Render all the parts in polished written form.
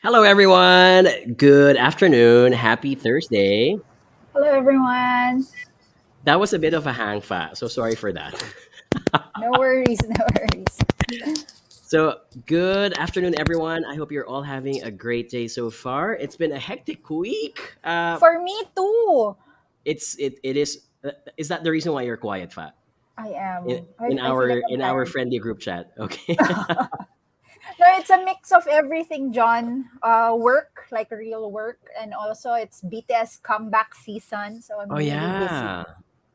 Hello, everyone. Good afternoon. Happy Thursday. Hello, everyone. That was a bit of a hang fat, so sorry for that. No worries, no worries. So, good afternoon, everyone. I hope you're all having a great day so far. It's been a hectic week. For me too. It is. Is that the reason why you're quiet, Fat? I In, am. in I feel our like I'm in our tired. friendly group chat. Okay. No, it's a mix of everything, John. Work, like real work, and also it's BTS comeback season, so I'm Oh really busy. yeah.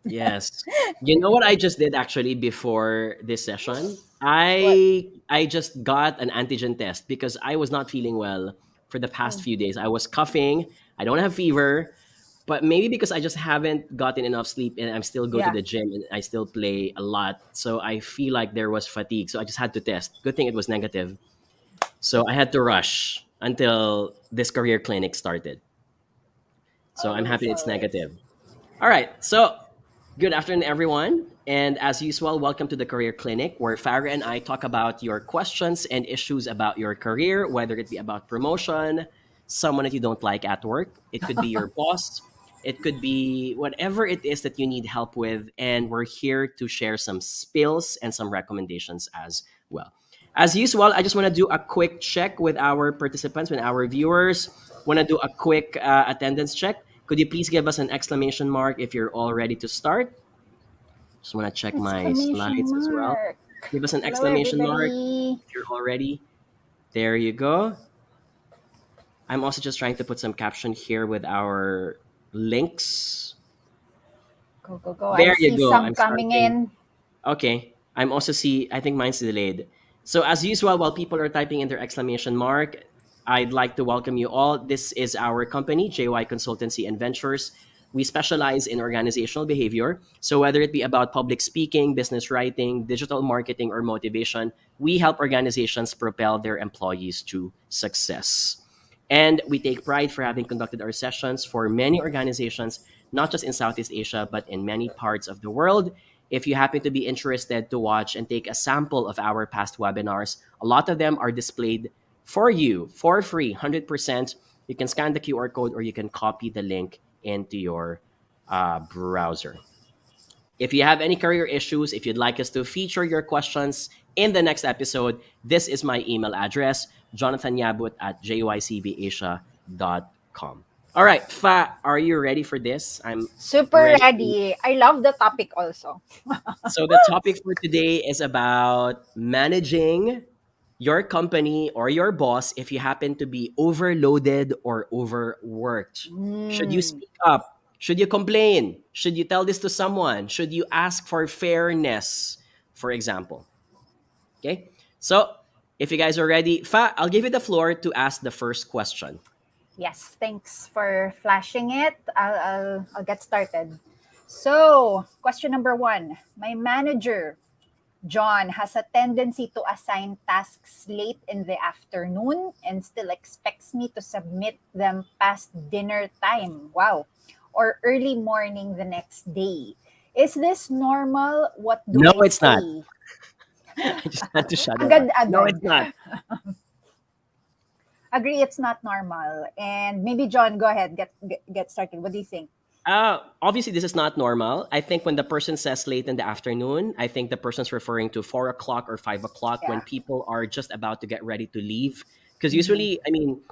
Yes. You know what I just did actually before this session? What? I just got an antigen test because I was not feeling well for the past Oh, few days. I was coughing. I don't have fever, but maybe because I just haven't gotten enough sleep and I still go to yeah. the gym and I still play a lot. So I feel like there was fatigue. So I just had to test. Good thing it was negative. So I had to rush until this career clinic started. So I'm Always, happy it's always. negative. All right. So, good afternoon, everyone. And as usual, welcome to the Career Clinic, where Farah and I talk about your questions and issues about your career, whether it be about promotion, someone that you don't like at work. It could be your boss. It could be whatever it is that you need help with. And we're here to share some spills and some recommendations as well. As usual, I just want to do a quick check with our participants, with our viewers. Want to do a quick attendance check. Could you please give us an exclamation mark if you're all ready to start? Just want to check my Exclamation slides as well. mark. Give us an Hello, exclamation mark everybody. if you're all ready. There you go. I'm also just trying to put some caption here with our links. Go, go, go. I There you see go. some I'm coming starting. in. Okay. I'm also see. I think mine's delayed. So as usual, while people are typing in their exclamation mark, I'd like to welcome you all. This is our company, JY Consultancy and Ventures. We specialize in organizational behavior. So whether it be about public speaking, business writing, digital marketing, or motivation, we help organizations propel their employees to success. And we take pride for having conducted our sessions for many organizations, not just in Southeast Asia, but in many parts of the world. If you happen to be interested to watch and take a sample of our past webinars, a lot of them are displayed for you for free, 100%. You can scan the QR code or you can copy the link into your browser. If you have any career issues, if you'd like us to feature your questions in the next episode, this is my email address, jonathanyabut at jycbasia.com. All right, Fa, are you ready for this? I'm Super ready. ready. I love the topic also. So the topic for today is about managing your company or your boss if you happen to be overloaded or overworked. Should you Mm. speak up? Should you complain? Should you tell this to someone? Should you ask for fairness, for example? Okay. So if you guys are ready, Fa, I'll give you the floor to ask the first question. Yes, thanks for flashing it. I'll get started. So, question number one. My manager, John, has a tendency to assign tasks late in the afternoon and still expects me to submit them past dinner time. Wow. Or early morning the next day. Is this normal? What do No, I it's not. say? I just had to shut it out. No, Agad-agad. it's not. Agree, it's not normal. And maybe John, go ahead, get started. What do you think? Obviously, this is not normal. I think when the person says late in the afternoon, I think the person's referring to 4 o'clock or 5 o'clock when Yeah. people are just about to get ready to leave. Because Mm-hmm. usually, I mean,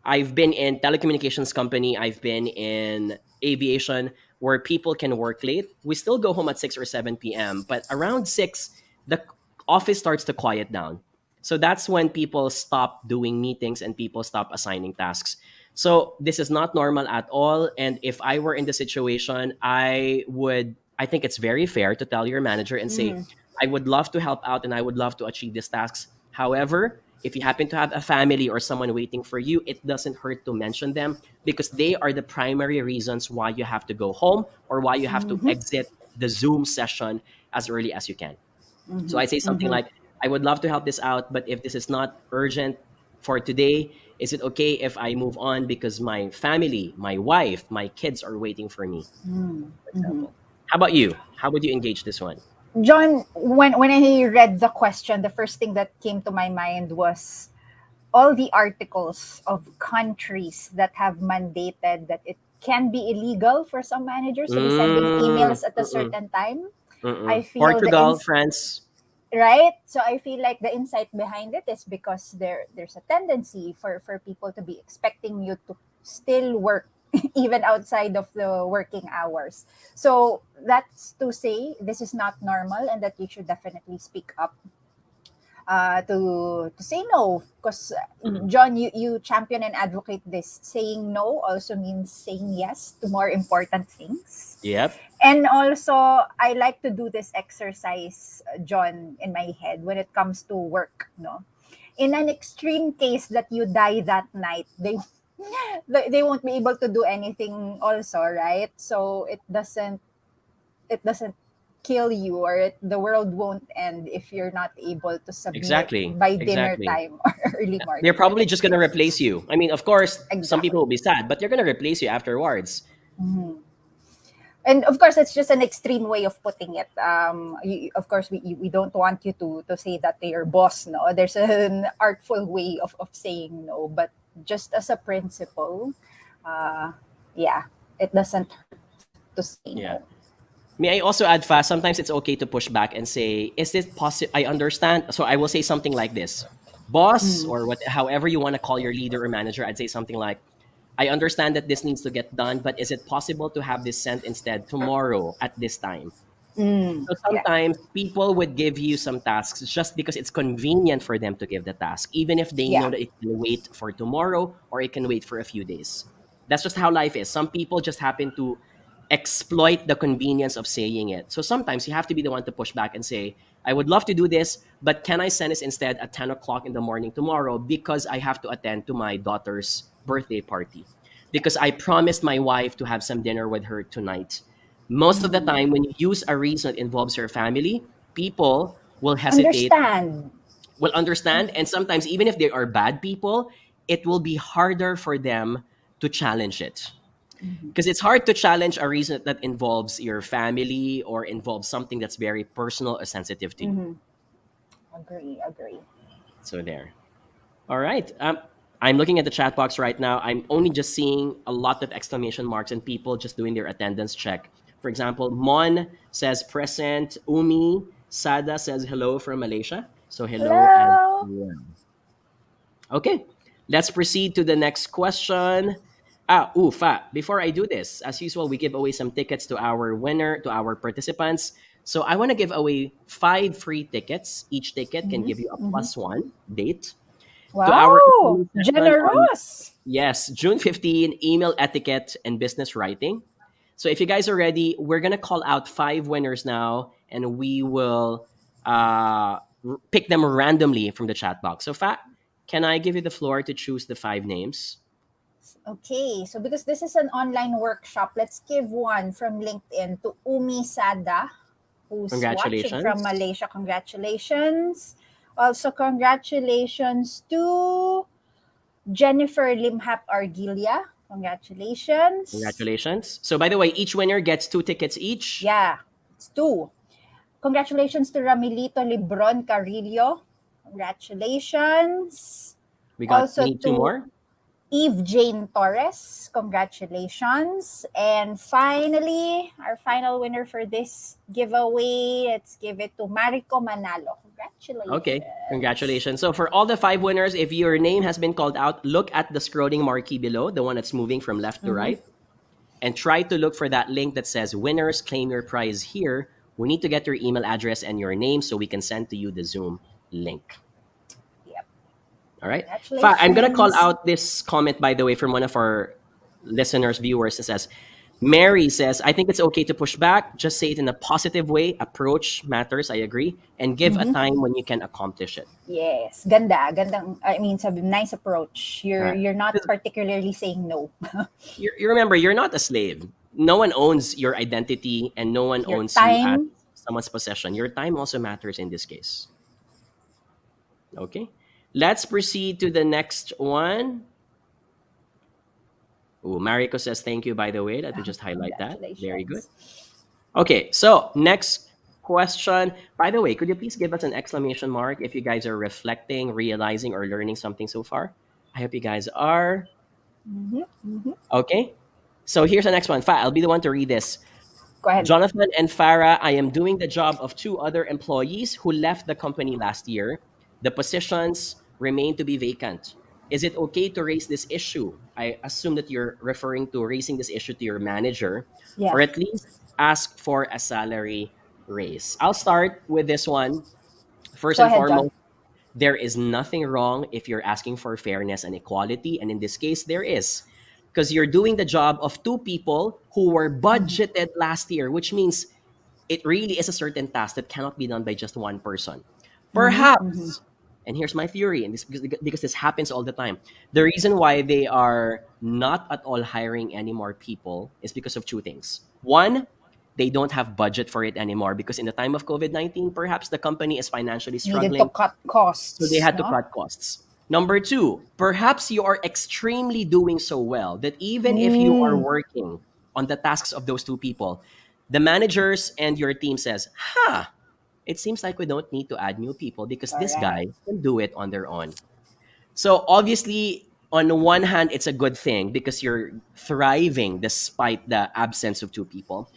I've been in telecommunications company, I've been in aviation where people can work late. We still go home at 6 or 7 p.m., but around 6, the office starts to quiet down. So that's when people stop doing meetings and people stop assigning tasks. So this is not normal at all. And if I were in the situation, I think it's very fair to tell your manager and say, Mm-hmm. I would love to help out and I would love to achieve these tasks. However, if you happen to have a family or someone waiting for you, it doesn't hurt to mention them because they are the primary reasons why you have to go home or why you have to Mm-hmm. exit the Zoom session as early as you can. So Mm-hmm. I say something Mm-hmm. like, I would love to help this out, but if this is not urgent for today, is it okay if I move on because my family, my wife, my kids are waiting for me, for Mm-hmm. example? How about you? How would you engage this one? John, when I read the question, the first thing that came to my mind was all the articles of countries that have mandated that it can be illegal for some managers to be sending Mm, emails at a mm-mm, certain time. I mm-mm. feel the Portugal, France. right, so I feel like the insight behind it is because there's a tendency for people to be expecting you to still work even outside of the working hours. So that's to say this is not normal and that you should definitely speak up to say no, because Mm-mm. John, you champion and advocate this. Saying no also means saying yes to more important things. Yep. And also, I like to do this exercise, John, in my head when it comes to work. No, in an extreme case that you die that night, they won't be able to do anything. Also, right? So it doesn't kill you, or the world won't end if you're not able to submit Exactly. by dinner Exactly. time or early They're morning. In probably just going to extreme replace cases, you. I mean, of course, some people exactly. will be sad, but they're going to replace you afterwards. Mhm. And of course, it's just an extreme way of putting it. Of course, we don't want you to say that to your boss. No, there's an artful way of saying no, but just as a principle, uh, yeah, it doesn't hurt to say Yeah. no. May I also add fast? Sometimes it's okay to push back and say, "Is this possible?" I understand. So I will say something like this, boss, Mm, or what, however you want to call your leader or manager. I'd say something like, "I understand that this needs to get done, but is it possible to have this sent instead tomorrow at this time?" So yeah. sometimes people would give you some tasks just because it's convenient for them to give the task, even if they know Yeah. that it can wait for tomorrow or it can wait for a few days. That's just how life is. Some people just happen to exploit the convenience of saying it. So sometimes you have to be the one to push back and say, I would love to do this, but can I send this instead at 10 o'clock in the morning tomorrow because I have to attend to my daughter's birthday party? Because I promised my wife to have some dinner with her tonight. Most of the Mm. time, when you use a reason that involves your family, people will hesitate, Understand. will understand, and sometimes, even if they are bad people, it will be harder for them to challenge it. Mhm. Because it's hard to challenge a reason that involves your family or involves something that's very personal or sensitive to you. Mhm. Agree, agree. So, there. All right. I'm looking at the chat box right now. I'm only just seeing a lot of exclamation marks and people just doing their attendance check. For example, Mon says present. Umi Sada says hello from Malaysia. So hello as Hello. well. Okay, let's proceed to the next question. Before I do this, as usual, we give away some tickets to our winner, to our participants. So I want to give away 5 free tickets. Each ticket can Mhm, give you a mhm. +1 date to our Wow, upcoming session on, generous. yes, June 15, email etiquette and business writing. So if you guys are ready, we're going to call out 5 winners now and we will pick them randomly from the chat box. So, can I give you the floor to choose the 5 names? Okay, so because this is an online workshop, let's give one from LinkedIn to Umi Sada, who's watching from Congratulations. Malaysia. Congratulations. Also, congratulations to Jennifer Limhap Argilia. Congratulations. Congratulations. So, by the way, each winner gets 2 tickets each. Yeah, it's two. Congratulations to Ramilito Libron Carillo. Congratulations. We Also need two to more. Eve Jane Torres. Congratulations. And finally, our final winner for this giveaway, let's give it to Mariko Manalo. Okay, Congratulations. congratulations. So, for all the 5 winners, if your name has been called out, look at the scrolling marquee below, the one that's moving from left to Mm-hmm. right, and try to look for that link that says winners claim your prize here. We need to get your email address and your name so we can send to you the Zoom link. Yep. All right. I'm going to call Congratulations. out this comment, by the way, from one of our listeners, viewers. It says, Mary says, I think it's okay to push back. Just say it in a positive way. Approach matters. I agree. And give a Mm-hmm. time when you can accomplish it. Yes, ganda, gandang. I mean, sabi, nice approach. All You're right. you're not 'Cause particularly saying no. you remember, you're not a slave. No one owns your identity and no one Your owns you as time. someone's possession. Your time also matters in this case. Okay. Let's proceed to the next one. Oh, Mariko says thank you, by the way. Let me just highlight that. Very good. Congratulations. Okay, so next. question. By the way, could you please give us an exclamation mark if you guys are reflecting, realizing, or learning something so far? I hope you guys are. Mm-hmm. Mm-hmm. Okay. So here's the next one. I'll be the one to read this. Go ahead. Jonathan and Farah, I am doing the job of two other employees who left the company last year. The positions remain to be vacant. Is it okay to raise this issue? I assume that you're referring to raising this issue to your manager, Yeah. or at least ask for a salary raise. I'll start with this one. First Go and ahead, John. foremost, there is nothing wrong if you're asking for fairness and equality. And in this case, there is. Because you're doing the job of two people who were Mm-hmm. budgeted last year, which means it really is a certain task that cannot be done by just one person. Mm-hmm. Mm-hmm. Perhaps, and here's my theory, and this because this happens all the time. The reason why they are not at all hiring any more people is because of two things. One, they don't have budget for it anymore because in the time of COVID-19, perhaps the company is financially Needed to struggling, cut so they costs, had to no? cut costs. Number two, perhaps you are extremely doing so well that even if you are Mm, working on the tasks of those two people, the managers and your team says, huh, it seems like we don't need to add new people because this correct. guy can do it on their own. So obviously, on the one hand, it's a good thing because you're thriving despite the absence of two people.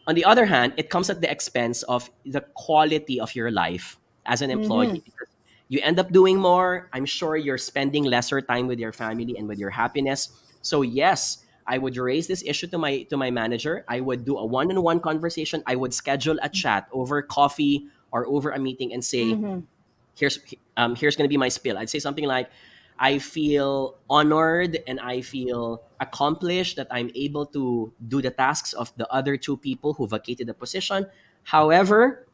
On the other hand, it comes at the expense of the quality of your life as an Mm-hmm. employee because you end up doing more. I'm sure you're spending lesser time with your family and with your happiness. So yes, I would raise this issue to my manager. I would do a one-on-one conversation. I would schedule a chat over coffee or over a meeting and say, Mm-hmm. here's going to be my spiel. I'd say something like, I feel honored and I feel accomplished that I'm able to do the tasks of the other two people who vacated the position. However,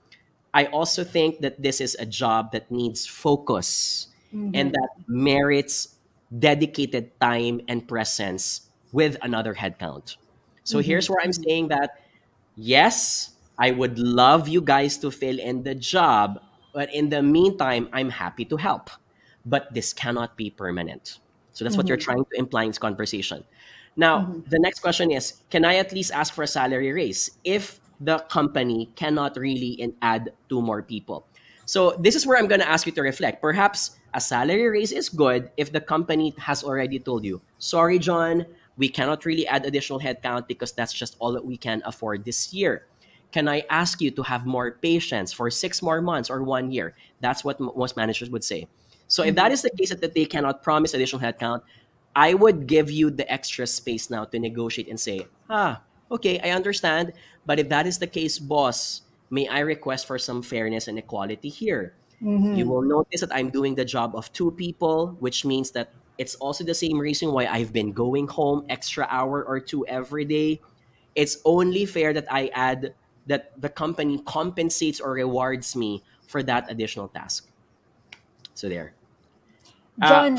I also think that this is a job that needs focus and Mm-hmm. that merits dedicated time and presence with another headcount. So Mm-hmm. here's where I'm Mm-hmm. saying that yes, I would love you guys to fill in the job, but in the meantime, I'm happy to help. But this cannot be permanent. So that's what you're Mm-hmm. trying to imply in this conversation. Now, Mm-hmm. the next question is, can I at least ask for a salary raise if the company cannot really add two more people? So this is where I'm going to ask you to reflect. Perhaps a salary raise is good if the company has already told you, sorry, John, we cannot really add additional headcount because that's just all that we can afford this year. Can I ask you to have more patience for 6 more months or 1 year? That's what most managers would say. So if that Mm-hmm. is the case that they cannot promise additional headcount, I would give you the extra space now to negotiate and say, okay, I understand. But if that is the case, boss, may I request for some fairness and equality here? You Mm-hmm. will notice that I'm doing the job of two people, which means that it's also the same reason why I've been going home extra hour or two every day. It's only fair that I add that the company compensates or rewards me for that additional task. So there. John,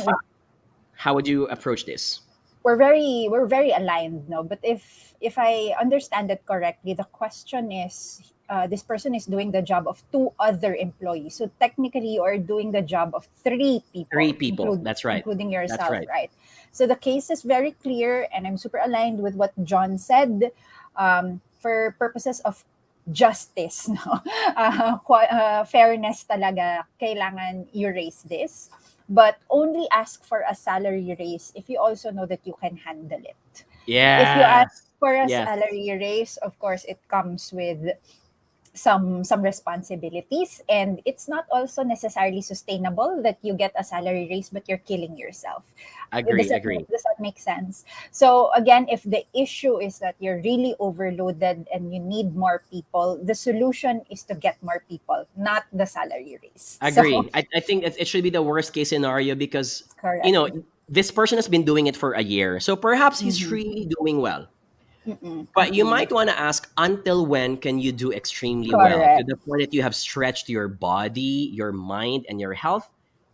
How would you approach this? we're very aligned, no? But if I understand it correctly, the question is, this person is doing the job of two other employees. So technically, you are doing the job of three Three people, people. That's right. including That's yourself, right. right? So the case is very clear, and I'm super aligned with what John said. For purposes of justice, no, fairness talaga, kailangan you raise this, but only ask for a salary raise if you also know that you can handle it. If you ask Yes. for a Yes. salary raise, of course, it comes with some responsibilities, and it's not also necessarily sustainable that you get a salary raise but you're killing yourself. does Agree. that Agree. does that make sense? So again, if the issue is that you're really overloaded and you need more people, the solution is to get more people, not the salary raise. So Agree. I think it should be the worst case scenario because, you correct. know, this person has been doing it for a year. So perhaps he's Mm-hmm. really doing well. Mm-mm. But you Mm-mm. might want to ask, until when can you do extremely well to Correct. the point that you have stretched your body, your mind, and your health,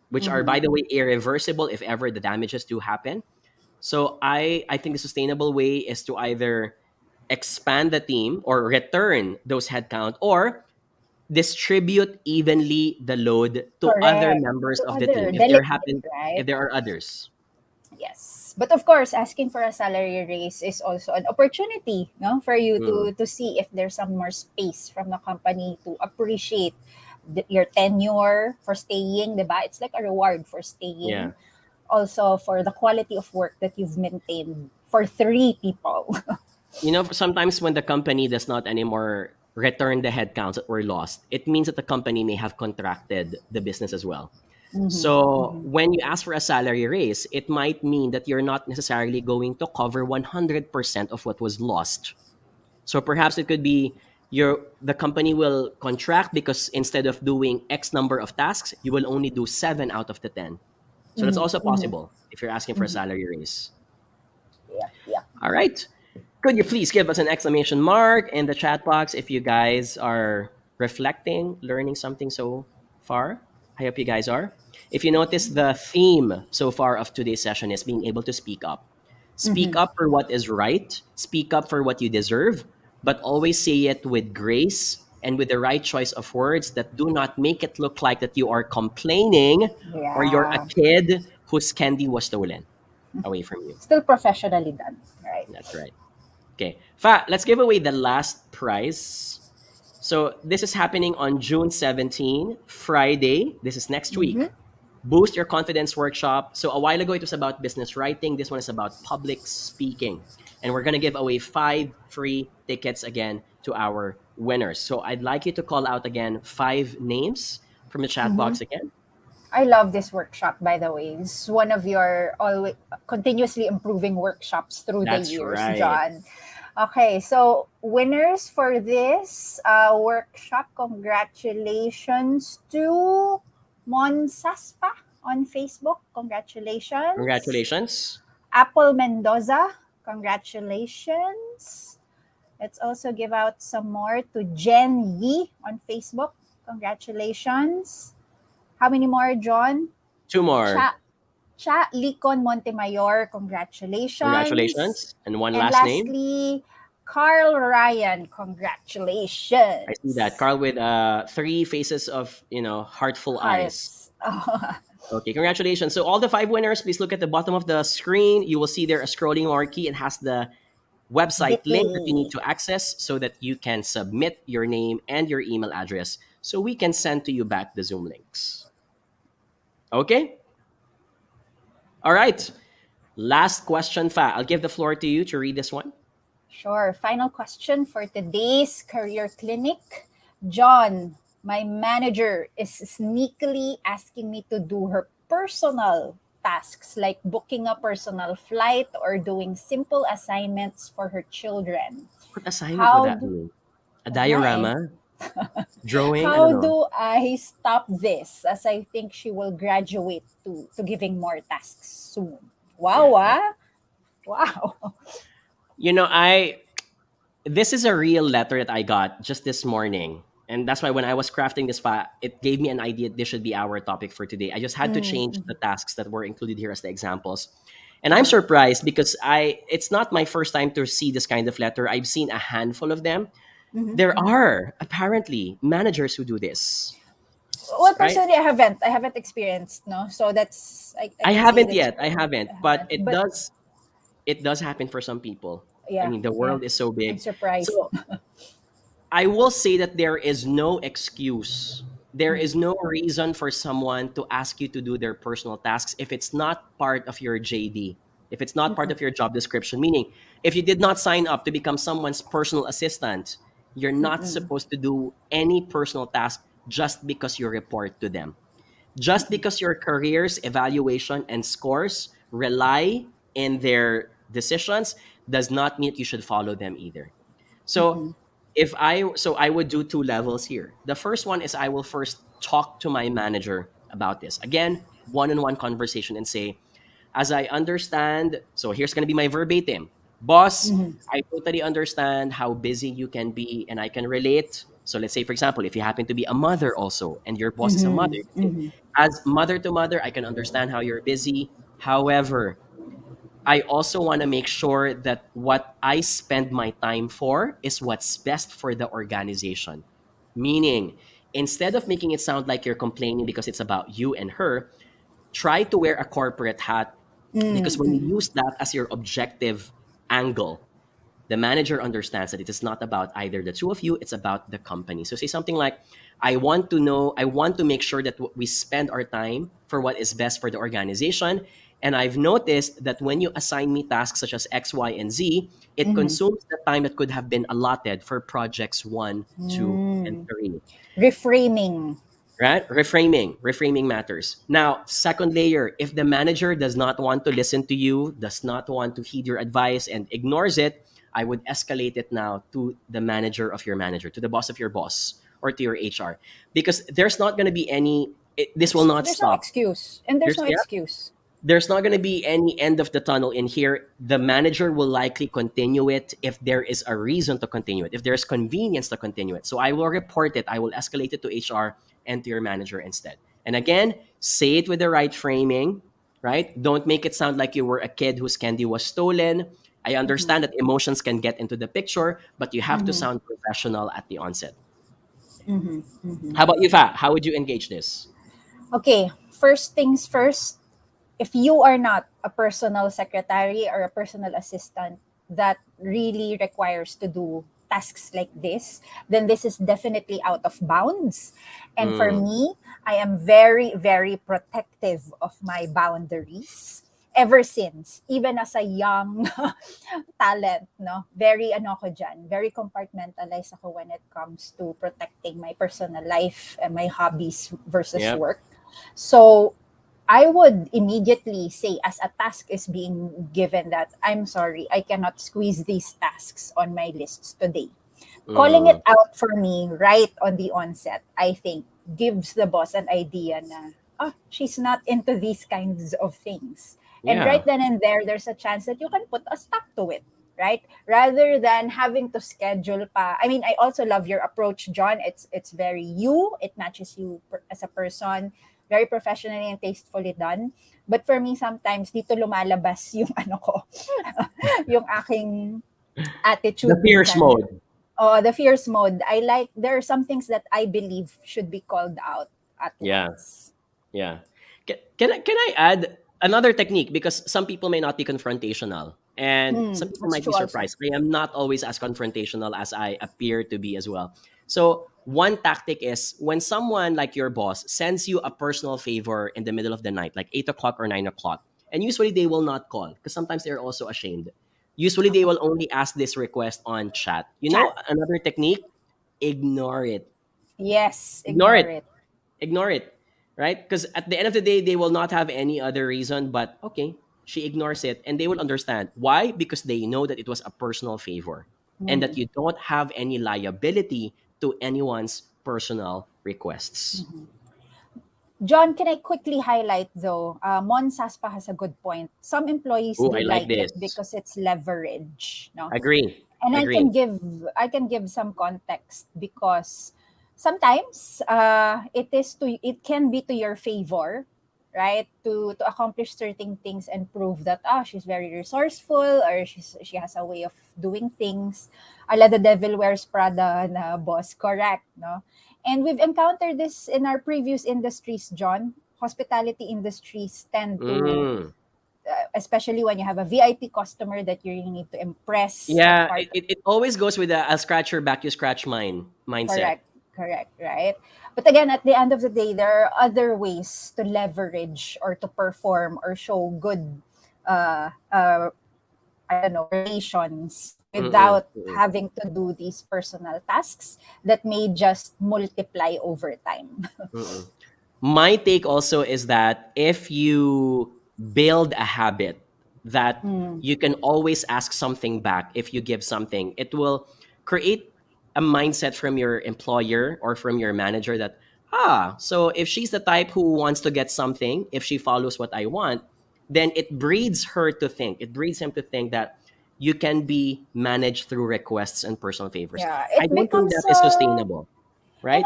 which are, by Mm-hmm. the way, irreversible if ever the damages do happen. So I think the sustainable way is to either expand the team or return those headcount or distribute evenly the load to other Correct. members To of the team other if there delegate, happen right? if there are others. Yes. But of course, asking for a salary raise is also an opportunity, no, for you Mm, to see if there's some more space from the company to appreciate your tenure for staying, diba? It's like a reward for yeah. staying. Also for the quality of work that you've maintained for three people. Sometimes when the company does not anymore return the headcounts that were lost, it means that the company may have contracted the business as well. Mm-hmm. So Mm-hmm. when you ask for a salary raise, it might mean that you're not necessarily going to cover 100% of what was lost. So perhaps it could be the company will contract because instead of doing X number of tasks, you will only do 7 out of the 10. So that's also Mm-hmm. Mm-hmm. possible if you're asking for a Mm-hmm. salary raise. Yeah, yeah. All right. Could you please give us an exclamation mark in the chat box if you guys are reflecting, learning something so far? I hope you guys are. If you notice, the theme so far of today's session is being able to speak up. Speak Mm-hmm. up for what is right, speak up for what you deserve, but always say it with grace and with the right choice of words that do not make it look like that you are complaining or you're a Yeah. kid whose candy was stolen away from you. Still professionally done, right? That's right. Okay. Fa, let's give away the last prize. So this is happening on June 17, Friday. This is next Mm-hmm. week. Boost your confidence workshop. So a while ago it was about business writing. This one is about public speaking. And we're going to give away 5 free tickets again to our winners. So I'd like you to call out again 5 names from the chat Mm-hmm. box again. I love this workshop, by the way. It's one of your always continuously improving workshops through the That's years, right. John. Okay, so winners for this workshop, congratulations to Monsaspa on Facebook. Congratulations. Congratulations. Apple Mendoza, congratulations. Let's also give out some more to Jen Yi on Facebook. Congratulations. How many more, John? 2 more. Cha Cha Licon Montemayor, congratulations. Congratulations. And one And last name. lastly, Carl Ryan, I see that. congratulations. Carl with 3 faces of, heartful eyes. Hearts. Okay, congratulations. So all the 5 winners, please look at the bottom of the screen. You will see there a scrolling marquee. It has the website link that you need Bitly. to access so that you can submit your name and your email address so we can send to you back the Zoom links. Okay? All right. Last question, Fa. I'll give the floor to you to read this one. Sure. Final question for today's career clinic. John, my manager is sneakily asking me to do her personal tasks like booking a personal flight or doing simple assignments for her children. What assignment would How that do mean? A Wag nga eh. diorama? Drawing? I don't How know. do I stop this as I think she will graduate to giving more tasks soon? Yeah. Wow, ah. Wow. I this is a real letter that I got just this morning. And that's why when I was crafting this file, it gave me an idea this should be our topic for today. I just had to change Mm-hmm. the tasks that were included here as the examples. And I'm surprised because it's not my first time to see this kind of letter. I've seen a handful of them. There Mm-hmm. are apparently managers who do this, Well, right? personally, I haven't. I haven't experienced, no. So I I can say haven't that's yet. I haven't, I but haven't. it But does happen for some people. I yeah, mean, the yeah. world is so I'm big. surprised. So I will say that there is no excuse. There is no reason for someone to ask you to do their personal tasks if it's not part of your JD, if it's not part Mm-mm. of your job description. Meaning, if you did not sign up to become someone's personal assistant, you're not Mm-mm. supposed to do any personal task just because you report to them. Just because your career's evaluation and scores rely in their decisions does not mean you should follow them either. So Mm-mm. I would do 2 levels here. The first one is I will first talk to my manager about this. Again, one-on-one conversation and say, as I understand, so here's going to be my verbatim. Boss, Mm-hmm. I totally understand how busy you can be and I can relate. So let's say, for example, if you happen to be a mother also and your boss is a mother, Mm-hmm. Mm-hmm. as mother to mother, I can understand how you're busy. However, I also want to make sure that what I spend my time for is what's best for the organization. Meaning, instead of making it sound like you're complaining because it's about you and her, try to wear a corporate hat. Because when you Mm-hmm. use that as your objective angle, the manager understands that it is not about either the two of you, it's about the company. So say something like, I want to make sure that we spend our time for what is best for the organization. And I've noticed that when you assign me tasks such as X, Y, and Z, it Mm-hmm. consumes the time that could have been allotted for projects one, two, and Mm. three. Reframing. Right? Reframing matters. Now, second layer, if the manager does not want to listen to you, does not want to heed your advice and ignores it, I would escalate it now to the manager of your manager, to the boss of your boss, or to your HR, because there's not going to be this will not There's no stop. excuse, and there's There's no Yeah, excuse. there's not going to be any end of the tunnel in here. The manager will likely continue it if there is a reason to continue it, if there's convenience to continue it. So I will report it, I will escalate it to HR and to your manager instead. And again, say it with the right framing, right? Don't make it sound like you were a kid whose candy was stolen. I Mm-hmm. understand that emotions can get into the picture, but you have to Mm-hmm. sound professional at the onset. Mm-hmm. Mm-hmm. How about you, Fa? How would you engage this? Okay, first things first, if you are not a personal secretary or a personal assistant that really requires to do tasks like this, then this is definitely out of bounds. And for Mm, me, I am very, very protective of my boundaries ever since, even as a young talent, no? Very ano ko dyan, very compartmentalized ako when it comes to protecting my personal life and my hobbies versus yep. work. So I would immediately say, as a task is being given, that I'm sorry, I cannot squeeze these tasks on my lists today. Calling Mm, it out for me right on the onset, I think, gives the boss an idea na, oh, she's not into these kinds of things. And right yeah. then and there, there's a chance that you can put a stop to it, right? Rather than having to schedule pa. I mean, I also love your approach, John. It's very you. It matches you as a person, very professionally and tastefully done. But for me, sometimes dito lumalabas yung ano ko, yung aking The attitude fierce minsan. mode. Oh, the fierce mode. I like, there are some things that I believe should be called out at Yeah. once. Yeah. Can I add another technique, because some people may not be confrontational and some people That's might be true also. surprised. I am not always as confrontational as I appear to be as well. So one tactic is when someone like your boss sends you a personal favor in the middle of the night, like 8 o'clock or 9 o'clock, and usually they will not call because sometimes they're also ashamed. Usually they Okay. will only ask this request on chat. You know, Chat. another technique, ignore it. Yes, Ignore ignore it. it. Ignore it, right? Because at the end of the day, they will not have any other reason but, okay, she ignores it, and they will understand why, because they know that it was a personal favor and that Mm. you don't have any liability to anyone's personal requests. John, can I quickly highlight though? Mon Saspa has a good point. Some employees Oh, do I like like it this. because it's leverage, no? Agree. And Agree. I can give some context because sometimes it can be to your favor, right? To accomplish certain things and prove that she's very resourceful, or she has a way of doing things. Ala the devil wears Prada na boss, correct, no? And we've encountered this in our previous industries, John. Hospitality industries tend to, Mm. especially when you have a VIP customer that you really need to impress and Yeah, part. it always goes with a I'll scratch your back, you scratch mine mindset. Correct, correct, right? But again, at the end of the day, there are other ways to leverage or to perform or show good, I don't know, relations Mm-mm, without mm-mm, having to do these personal tasks that may just multiply over time. mm-mm. My take also is that if you build a habit that Mm, you can always ask something back if you give something, it will create a mindset from your employer or from your manager that, so if she's the type who wants to get something, if she follows what I want, then it breeds him to think that you can be managed through requests and personal favors. yeah, I it don't think becomes that is sustainable, and right?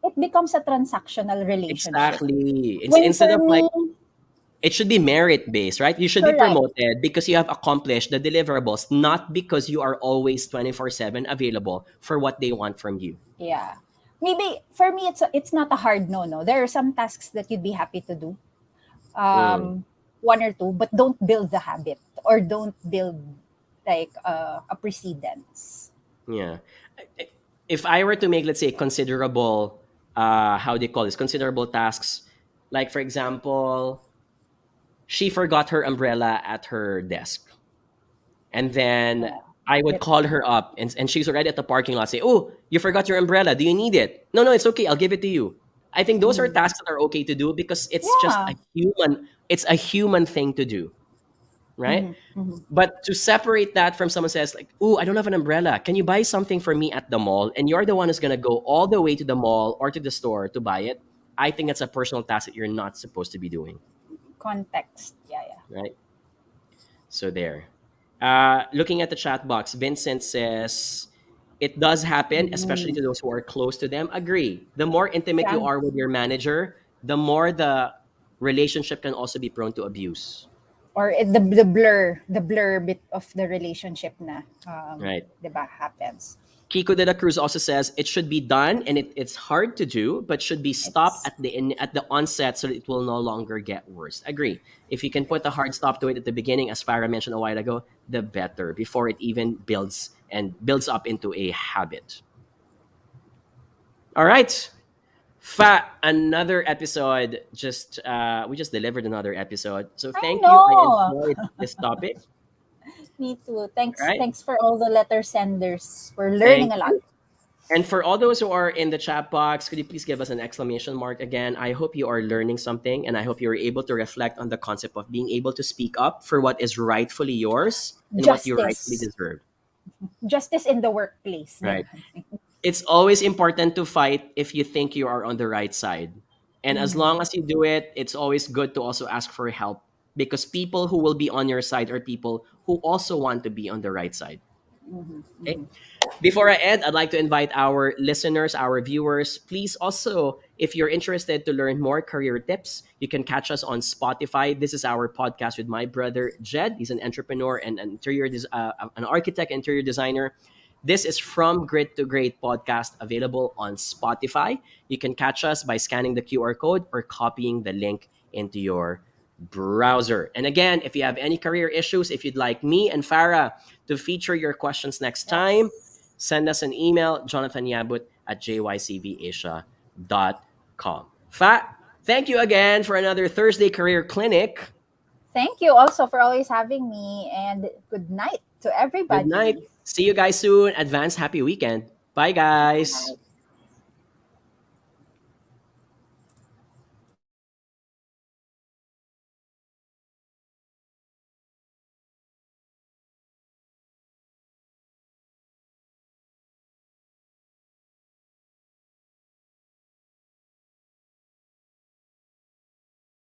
it becomes a transactional relationship. Exactly. When Instead for of like, me, it should be merit based, right? You should be correct, promoted because you have accomplished the deliverables, not because you are always 24/7 available for what they want from you. yeah. Maybe for me, it's not a hard no. No, there are some tasks that you'd be happy to do. Mm. Um, one or two, but don't build the habit or don't build like a precedence. Yeah. If I were to make, let's say, considerable, how do you call this? Considerable tasks, like for example, she forgot her umbrella at her desk, and then Yeah. I would Bit, call her up, and she's already at the parking lot. Say, "Oh, you forgot your umbrella. Do you need it?" No, no, it's okay. I'll give it to you. I think those are mm, tasks that are okay to do because it's just yeah. a human. It's a human thing to do, right? Hmm. Hmm. But to separate that from someone says like, "Oh, I don't have an umbrella. Can you buy something for me at the mall?" And you're the one who's gonna go all the way to the mall or to the store to buy it. I think that's a personal task that you're not supposed to be doing, Context. Yeah, yeah. right? So there. Looking at the chat box, Vincent says it does happen, especially Mm. to those who are close to them. Agree. The more intimate you Fam- are with your manager, the more the relationship can also be prone to abuse. or the blur bit of the relationship na Right. 'di ba happens. Kiko de la Cruz also says it should be done and it's hard to do, but should be stopped It's at the onset so that it will no longer get worse. Agree. If you can put a hard stop to it at the beginning, as Farah mentioned a while ago, the better before it even builds up into a habit. All right. Another episode. Just we just delivered another episode. So I thank you. I know. enjoyed this topic. Me too. All Thanks right. thanks for all the letter senders. We're learning Thank a lot. you. And for all those who are in the chat box, could you please give us an exclamation mark again? I hope you are learning something and I hope you are able to reflect on the concept of being able to speak up for what is rightfully yours and what you rightfully Justice. deserve. Justice in the workplace, 'di Right. ba? It's always important to fight if you think you are on the right side. And as Mhm. long as you do it, it's always good to also ask for help because people who will be on your side are people who also want to be on the right side. Mhm. Okay? Mhm. Before I end, I'd like to invite our listeners, our viewers, please also, if you're interested to learn more career tips, you can catch us on Spotify. This is our podcast with my brother, Jed. He's an entrepreneur and an architect, interior designer. This is From Grit to Great podcast available on Spotify. You can catch us by scanning the QR code or copying the link into your browser. And again, if you have any career issues, if you'd like me and Farah to feature your questions next time, Yes. send us an email, jonathanyabut at jycvasia.com. Thank you again for another Thursday Career Clinic. Thank you also for always having me, and good night to Good night. everybody. See you guys soon. Advance happy weekend. Bye, guys.